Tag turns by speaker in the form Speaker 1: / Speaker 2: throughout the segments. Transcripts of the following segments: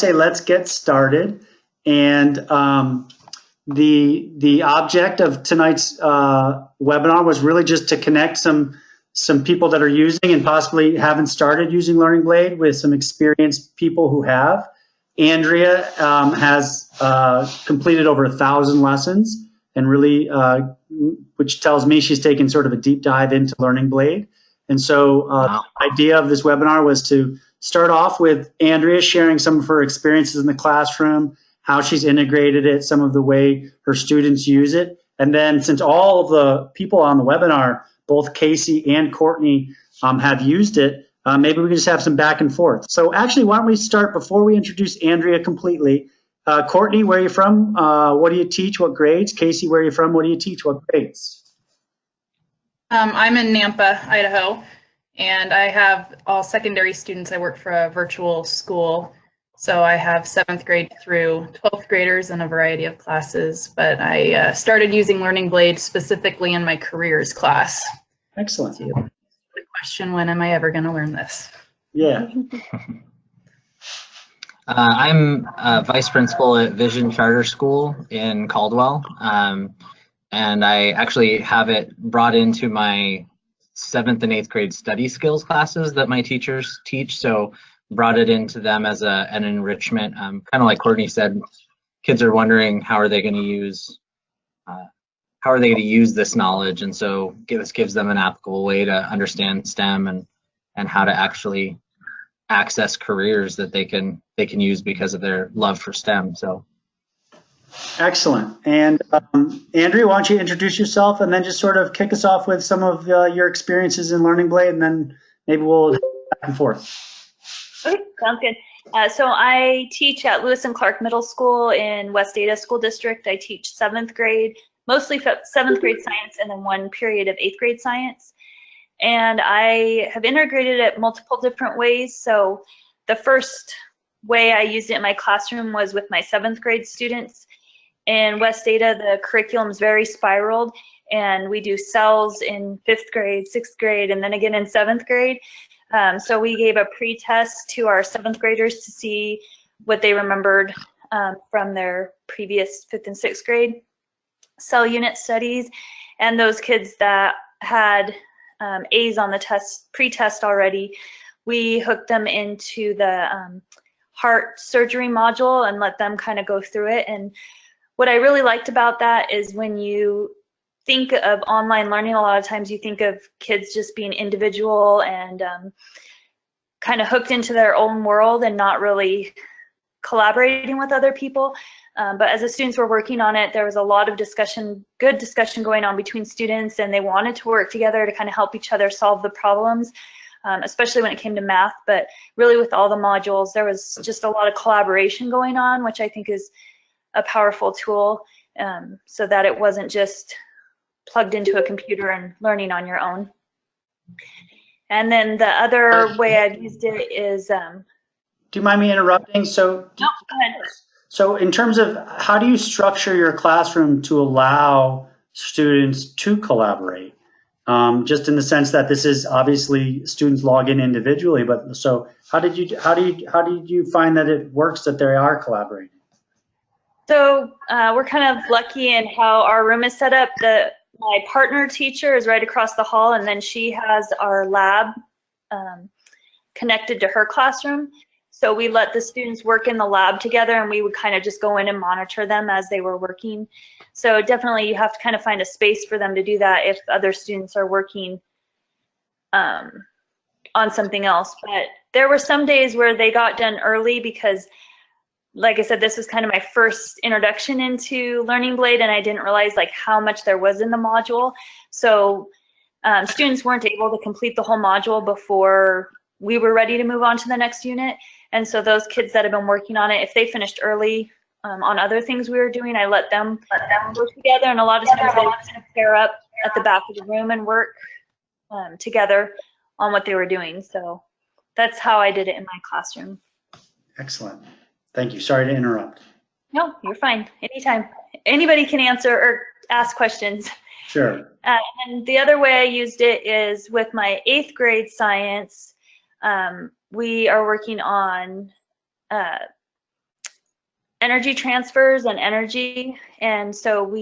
Speaker 1: say let's get started. And the object of tonight's webinar was really just to connect some people that are using and possibly haven't started using Learning Blade with some experienced people who have. Andrea has completed over 1,000 lessons and really, which tells me she's taken sort of a deep dive into Learning Blade. And so
Speaker 2: Wow.
Speaker 1: the idea of this webinar was to start off with Andrea sharing some of her experiences in the classroom, how she's integrated it, some of the way her students use it. And then since all of the people on the webinar, both Casey and Courtney have used it, maybe we can just have some back and forth. So actually, why don't we start before we introduce Andrea completely. Courtney, where are you from? What do you teach? What grades? Casey, where are you from? What do you teach? What grades?
Speaker 3: I'm in Nampa, Idaho, and I have all secondary students. I work for a virtual school, so I have 7th grade through 12th graders in a variety of classes, but I started using Learning Blade specifically in my careers class.
Speaker 1: Excellent.
Speaker 3: The question, when am I ever going to learn this?
Speaker 1: Yeah.
Speaker 2: I'm vice principal at Vision Charter School in Caldwell, and I actually have it brought into my 7th and 8th grade study skills classes that my teachers teach, so brought it into them as an enrichment. Kind of like Courtney said, kids are wondering how are they going to use this knowledge, and so this gives them an applicable way to understand STEM and how to actually access careers that they can use because of their love for STEM. So
Speaker 1: Excellent. And Andrea, why don't you introduce yourself and then just sort of kick us off with some of your experiences in Learning Blade, and then maybe we'll back and forth.
Speaker 4: Okay, sounds good. So I teach at Lewis and Clark Middle School in West Ada School District. I teach 7th grade, mostly 7th grade science, and then one period of 8th grade science. And I have integrated it multiple different ways. So the first way I used it in my classroom was with my 7th grade students. In West Ada, the curriculum is very spiraled, and we do cells in 5th grade, 6th grade, and then again in 7th grade. So we gave a pre-test to our 7th graders to see what they remembered from their previous 5th and 6th grade cell unit studies. And those kids that had A's on the test, pre-test already, we hooked them into the heart surgery module and let them kind of go through it. And what I really liked about that is when you think of online learning, a lot of times you think of kids just being individual and kind of hooked into their own world and not really collaborating with other people. But as the students were working on it, there was a lot of discussion, good discussion going on between students, and they wanted to work together to kind of help each other solve the problems, especially when it came to math. But really with all the modules, there was just a lot of collaboration going on, which I think is a powerful tool, so that it wasn't just plugged into a computer and learning on your own. And then the other way I've used it is... do
Speaker 1: you mind me interrupting? So,
Speaker 4: no, go ahead.
Speaker 1: So in terms of how do you structure your classroom to allow students to collaborate? Just in the sense that this is obviously students log in individually, but so how did you find that it works that they are collaborating?
Speaker 4: So we're kind of lucky in how our room is set up. My partner teacher is right across the hall, and then she has our lab connected to her classroom. So we let the students work in the lab together, and we would kind of just go in and monitor them as they were working. So definitely you have to kind of find a space for them to do that if other students are working on something else. But there were some days where they got done early because, like I said, this was kind of my first introduction into Learning Blade, and I didn't realize like how much there was in the module. So students weren't able to complete the whole module before we were ready to move on to the next unit. And so those kids that have been working on it, if they finished early on other things we were doing, I let them work together. And a lot of times they would pair up at the back of the room and work together on what they were doing. So that's how I did it in my classroom.
Speaker 1: Excellent. Thank you. Sorry to interrupt.
Speaker 4: No, you're fine. Anytime. Anybody can answer or ask questions.
Speaker 1: Sure.
Speaker 4: And the other way I used it is with my 8th grade science. We are working on energy transfers and energy. And so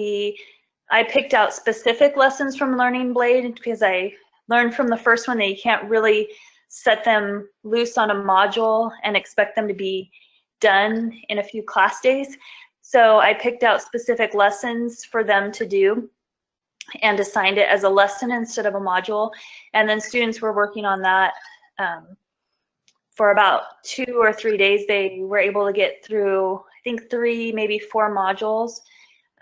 Speaker 4: I picked out specific lessons from Learning Blade because I learned from the first one that you can't really set them loose on a module and expect them to be done in a few class days. So I picked out specific lessons for them to do and assigned it as a lesson instead of a module. And then students were working on that for about 2 or 3 days. They were able to get through, I think, 3, maybe 4 modules.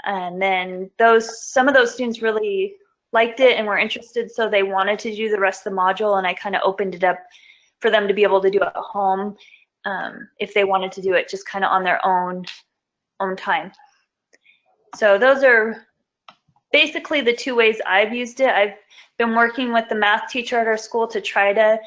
Speaker 4: And then some of those students really liked it and were interested, so they wanted to do the rest of the module, and I kind of opened it up for them to be able to do it at home if they wanted to do it just kind of on their own time. So those are basically the 2 ways I've used it. I've been working with the math teacher at our school to try to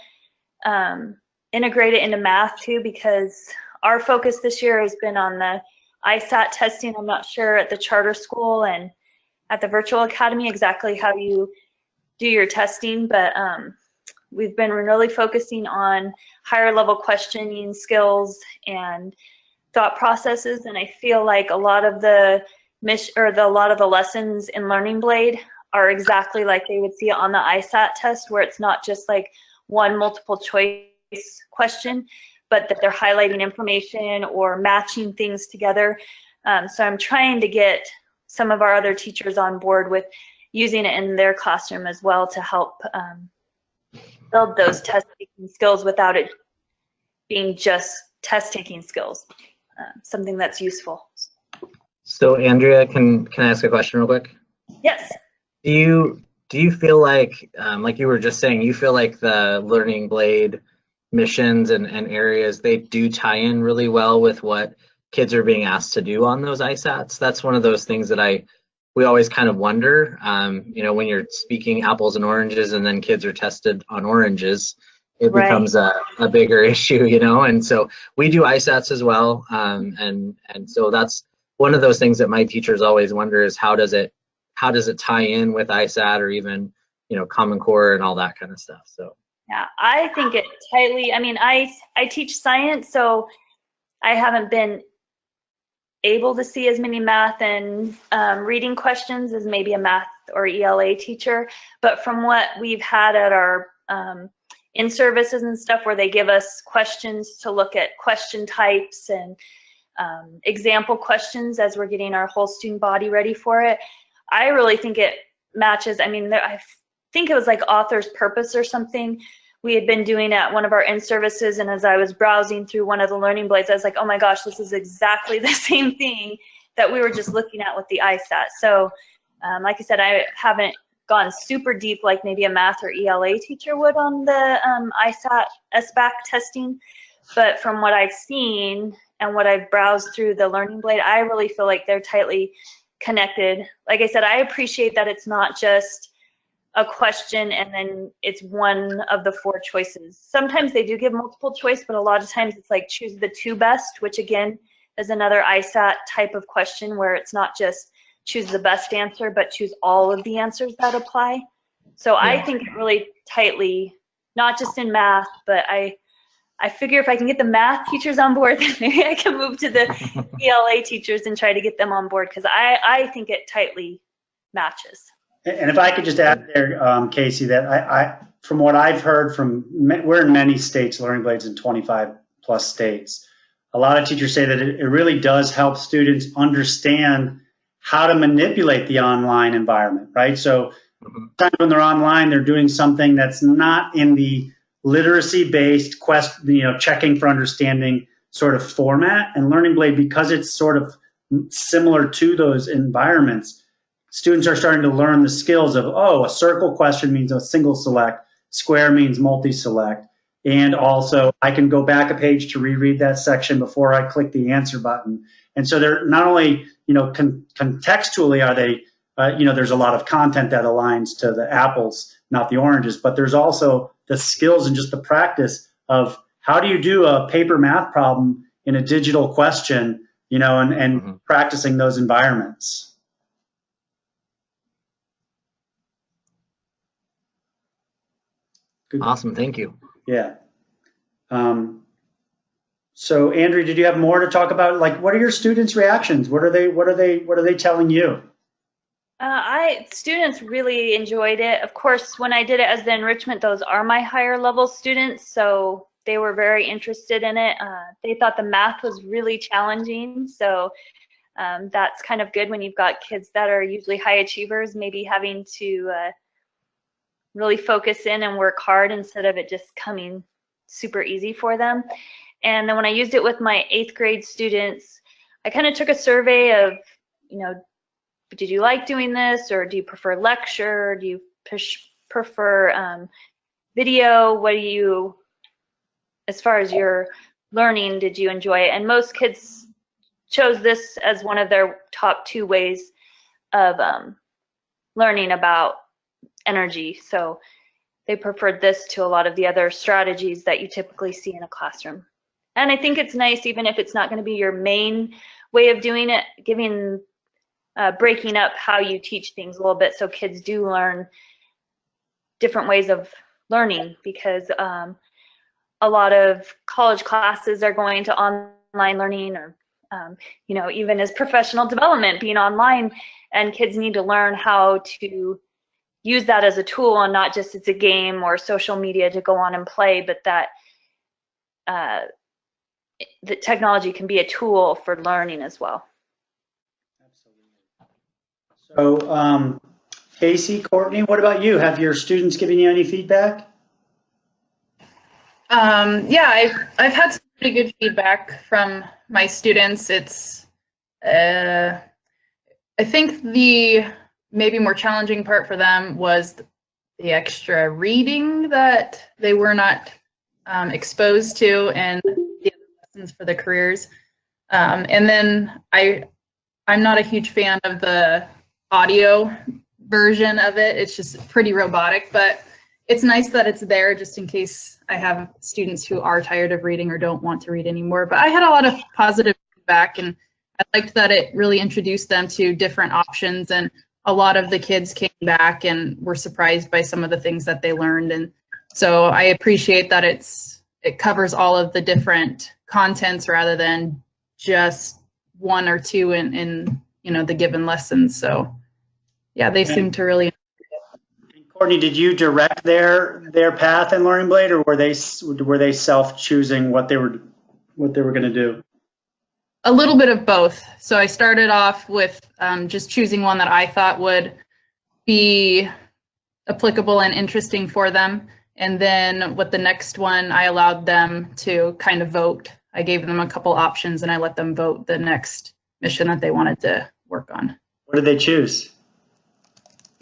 Speaker 4: integrate it into math too, because our focus this year has been on the ISAT testing. I'm not sure at the charter school and at the virtual academy exactly how you do your testing, but we've been really focusing on higher level questioning skills and thought processes, and I feel like a lot of the lessons in Learning Blade are exactly like they would see it on the ISAT test, where it's not just like one multiple choice question, but that they're highlighting information or matching things together. So I'm trying to get some of our other teachers on board with using it in their classroom as well to help build those test-taking skills without it being just test-taking skills, something that's useful.
Speaker 2: So Andrea, can I ask a question real quick?
Speaker 4: Yes.
Speaker 2: Do you feel like you were just saying, you feel like the Learning Blade missions and areas, they do tie in really well with what kids are being asked to do on those ISATs? That's one of those things that we always kind of wonder, you know, when you're speaking apples and oranges and then kids are tested on oranges, it becomes a bigger issue, you know. And so we do ISATs as well, and so that's one of those things that my teachers always wonder is how does it tie in with ISAT or even, you know, Common Core and all that kind of stuff. So
Speaker 4: yeah, I think it tightly, I mean, I teach science, so I haven't been able to see as many math and reading questions as maybe a math or ELA teacher, but from what we've had at our in-services and stuff where they give us questions to look at question types and example questions as we're getting our whole student body ready for it, I really think it matches. I mean, I think it was like author's purpose or something we had been doing at one of our in-services, and as I was browsing through one of the Learning Blades, I was like, oh my gosh, this is exactly the same thing that we were just looking at with the ISAT. So like I said, I haven't gone super deep like maybe a math or ELA teacher would on the ISAT SBAC testing, but from what I've seen and what I've browsed through the Learning Blade, I really feel like they're tightly connected. Like I said, I appreciate that it's not just a question and then it's one of the 4 choices. Sometimes they do give multiple choice, but a lot of times it's like choose the 2 best, which again is another ISAT type of question where it's not just choose the best answer, but choose all of the answers that apply. So yeah. I think it really tightly, not just in math, but I figure if I can get the math teachers on board, then maybe I can move to the ELA teachers and try to get them on board, because I think it tightly matches.
Speaker 1: And if I could just add there, Casey, that I from what I've heard from, we're in many states, Learning Blades in 25 plus states. A lot of teachers say that it really does help students understand how to manipulate the online environment, right? So sometimes when they're online, they're doing something that's not in the literacy-based checking for understanding sort of format. And Learning Blade, because it's sort of similar to those environments, students are starting to learn the skills of, oh, a circle question means a single select, square means multi-select, and also I can go back a page to reread that section before I click the answer button. And so they're not only, you know, contextually are they, there's a lot of content that aligns to the apples, not the oranges, but there's also the skills and just the practice of how do you do a paper math problem in a digital question, you know, and practicing those environments.
Speaker 2: Good. Awesome, thank you.
Speaker 1: Yeah. So Andrew, did you have more to talk about? Like, what are your students' reactions? What are they telling you?
Speaker 4: Students really enjoyed it. Of course, when I did it as the enrichment, those are my higher level students, so they were very interested in it. They thought the math was really challenging, so that's kind of good when you've got kids that are usually high achievers, maybe having to really focus in and work hard instead of it just coming super easy for them. And then when I used it with my 8th grade students, I kind of took a survey of, you know, did you like doing this, or do you prefer lecture? Do you prefer video? What do you, as far as your learning, did you enjoy it? And most kids chose this as one of their top 2 ways of learning about energy. So they preferred this to a lot of the other strategies that you typically see in a classroom. And I think it's nice, even if it's not going to be your main way of doing it, breaking up how you teach things a little bit so kids do learn different ways of learning, because a lot of college classes are going to online learning, or you know, even as professional development being online, and kids need to learn how to use that as a tool, and not just it's a game or social media to go on and play, but that the technology can be a tool for learning as well.
Speaker 1: So, Casey, Courtney, what about you? Have your students given you any feedback?
Speaker 3: Yeah, I've had some pretty good feedback from my students. It's I think the maybe more challenging part for them was the extra reading that they were not exposed to, and the other lessons for the careers. And then I'm not a huge fan of the audio version of it. It's just pretty robotic, but it's nice that it's there just in case I have students who are tired of reading or don't want to read anymore. But I had a lot of positive feedback, and I liked that it really introduced them to different options, and a lot of the kids came back and were surprised by some of the things that they learned. And so I appreciate that it covers all of the different contents rather than just 1 or 2 in you know, the given lessons. So yeah, they seem to really.
Speaker 1: Courtney, did you direct their path in Learning Blade, or were they self-choosing what they were going to do?
Speaker 3: A little bit of both. So I started off with just choosing one that I thought would be applicable and interesting for them. And then with the next one, I allowed them to kind of vote. I gave them a couple options and I let them vote the next mission that they wanted to work on.
Speaker 1: What did they choose?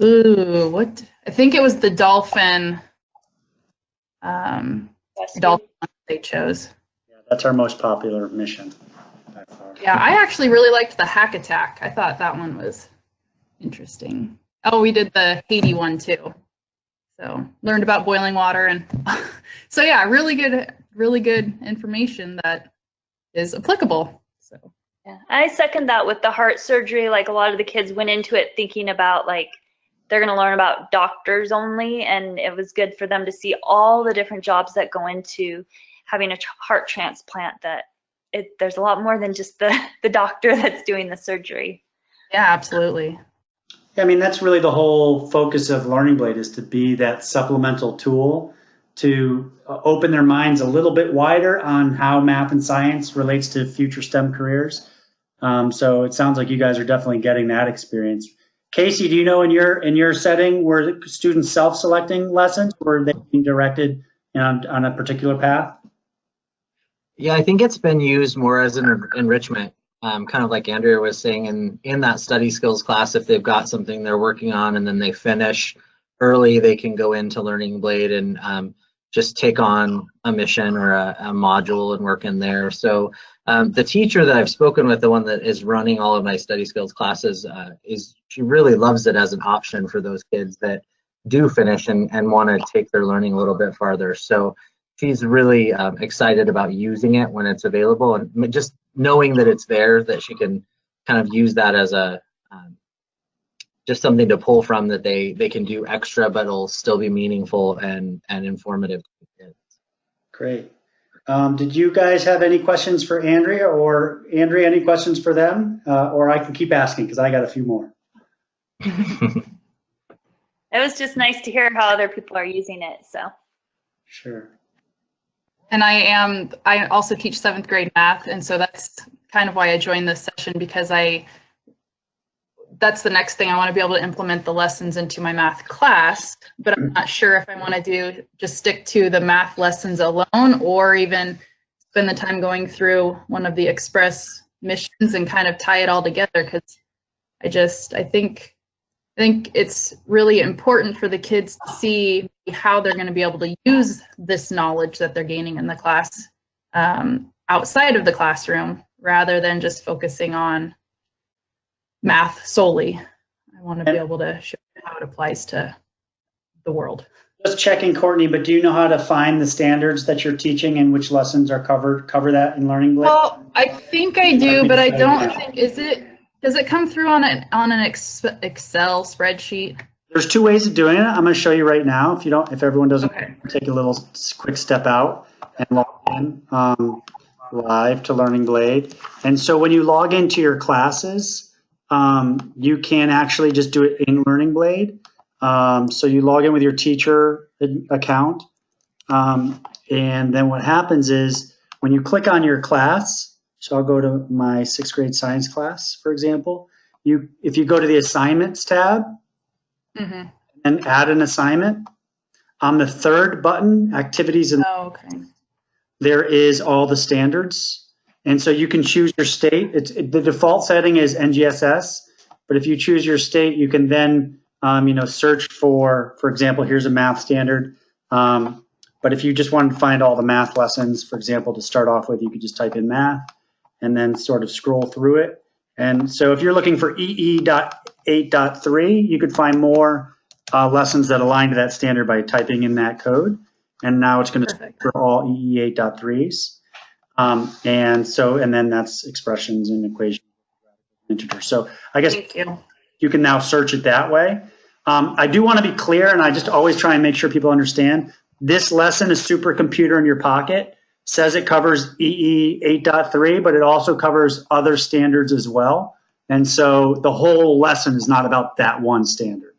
Speaker 3: Ooh, what? I think it was the dolphin. Dolphin they chose.
Speaker 1: Yeah, that's our most popular mission by far.
Speaker 3: Yeah, I actually really liked the hack attack. I thought that one was interesting. Oh, we did the Haiti one too. So learned about boiling water, and so yeah, really good information that is applicable. So
Speaker 4: yeah, I second that with the heart surgery. Like, a lot of the kids went into it thinking about, like, they're going to learn about doctors only, and it was good for them to see all the different jobs that go into having a heart transplant, that there's a lot more than just the doctor that's doing the surgery.
Speaker 3: Yeah, absolutely.
Speaker 1: I mean, that's really the whole focus of Learning Blade, is to be that supplemental tool to open their minds a little bit wider on how math and science relates to future STEM careers. So it sounds like you guys are definitely getting that experience. Casey, do you know in your setting, were students self-selecting lessons, or were they being directed on a particular path?
Speaker 2: Yeah, I think it's been used more as an enrichment, kind of like Andrea was saying, in that study skills class. If they've got something they're working on and then they finish early, they can go into Learning Blade and just take on a mission or a module and work in there. So the teacher that I've spoken with, the one that is running all of my study skills classes, she really loves it as an option for those kids that do finish and want to take their learning a little bit farther. So she's really excited about using it when it's available, and just knowing that it's there, that she can kind of use that as a just something to pull from, that they can do extra, but it'll still be meaningful and informative to kids.
Speaker 1: Great. Did you guys have any questions for Andrea, or Andrea, any questions for them? Or I can keep asking because I got a few more.
Speaker 4: It was just nice to hear how other people are using it. So.
Speaker 1: Sure.
Speaker 3: And I also teach 7th grade math, and so that's kind of why I joined this session, because that's the next thing. I want to be able to implement the lessons into my math class, but I'm not sure if I want to just stick to the math lessons alone, or even spend the time going through one of the express missions and kind of tie it all together, because I think it's really important for the kids to see how they're going to be able to use this knowledge that they're gaining in the class outside of the classroom, rather than just focusing on math solely. I want to be able to show how it applies to the world.
Speaker 1: Just checking, Courtney, but do you know how to find the standards that you're teaching and which lessons are cover that in Learning Blade?
Speaker 3: Well, I think I do, but I don't think, does it come through on an Excel spreadsheet?
Speaker 1: There's two ways of doing it. I'm going to show you right now. If everyone doesn't, take a little quick step out and log in live to Learning Blade. And so when you log into your classes, you can actually just do it in Learning Blade. So you log in with your teacher account. And then what happens is when you click on your class, so I'll go to my 6th grade science class, for example, if you go to the assignments tab and add an assignment, on the 3rd button, activities, and there is all the standards. And so you can choose your state. The default setting is NGSS, but if you choose your state, you can then search for example, here's a math standard. But if you just wanted to find all the math lessons, for example, to start off with, you could just type in math and then sort of scroll through it. And so if you're looking for EE.8.3, you could find more lessons that align to that standard by typing in that code. And now it's going to search for all EE8.3s. And then that's expressions and equations, integers. So I guess you can now search it that way. I do want to be clear, and I just always try and make sure people understand, this lesson is Supercomputer in Your Pocket. Says it covers EE 8.3, but it also covers other standards as well. And so the whole lesson is not about that one standard.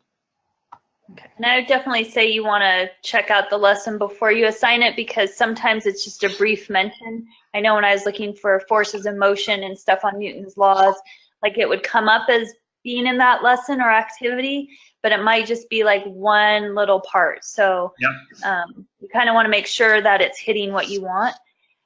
Speaker 4: And I would definitely say you want to check out the lesson before you assign it, because sometimes it's just a brief mention. I know when I was looking for forces in motion and stuff on Newton's laws, like it would come up as being in that lesson or activity, but it might just be like one little part. So you kind of want to make sure that it's hitting what you want.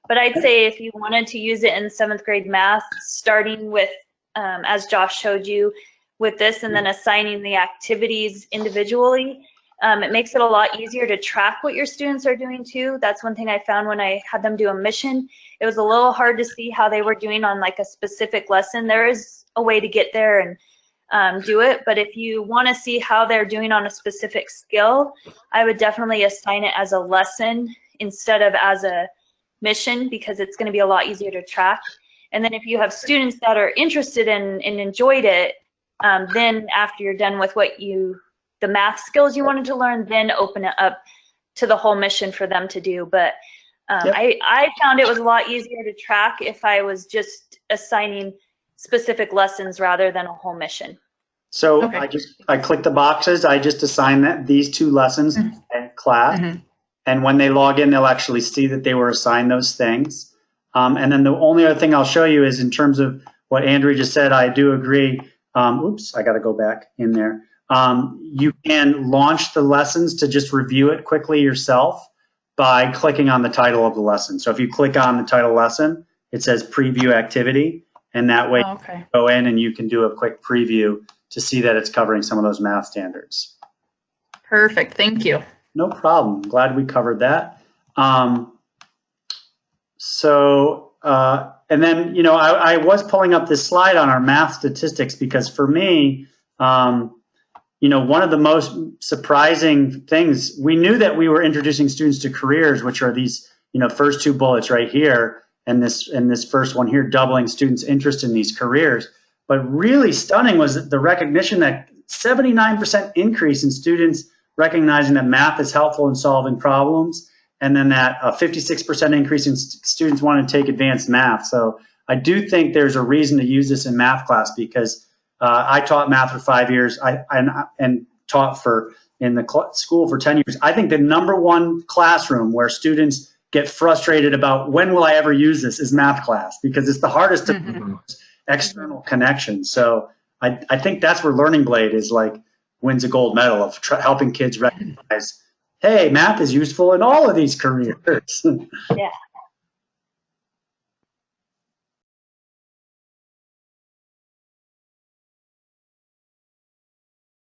Speaker 4: But I'd say if you wanted to use it in 7th grade math, starting with, as Josh showed you, with this and then assigning the activities individually, it makes it a lot easier to track what your students are doing too. That's one thing I found when I had them do a mission. It was a little hard to see how they were doing on like a specific lesson. There is a way to get there and do it, but if you want to see how they're doing on a specific skill, I would definitely assign it as a lesson instead of as a mission, because it's going to be a lot easier to track. And then if you have students that are interested in and enjoyed it, then after you're done with the math skills you wanted to learn, then open it up to the whole mission for them to do. But I found it was a lot easier to track if I was just assigning specific lessons rather than a whole mission.
Speaker 1: So I click the boxes. I just assign these 2 lessons in class. And when they log in, they'll actually see that they were assigned those things. And then the only other thing I'll show you is in terms of what Andrea just said, I do agree. Oops, I got to go back in there. You can launch the lessons to just review it quickly yourself by clicking on the title of the lesson. So if you click on the title lesson, it says preview activity. And that way you go in and you can do a quick preview to see that it's covering some of those math standards.
Speaker 3: Perfect. Thank you.
Speaker 1: No problem. Glad we covered that. And then, I was pulling up this slide on our math statistics because for me, one of the most surprising things, we knew that we were introducing students to careers, which are these, first 2 bullets right here. And this first one here, doubling students' interest in these careers. But really stunning was the recognition that 79% increase in students recognizing that math is helpful in solving problems, and then that 56% increase in students wanting to take advanced math. So I do think there's a reason to use this in math class, because I taught math for 5 years and taught in the school for 10 years. I think the #1 classroom where students get frustrated about when will I ever use this is math class, because it's the hardest to make external connections. So I think that's where Learning Blade is like wins a gold medal of helping kids recognize, hey, math is useful in all of these careers.
Speaker 4: Yeah.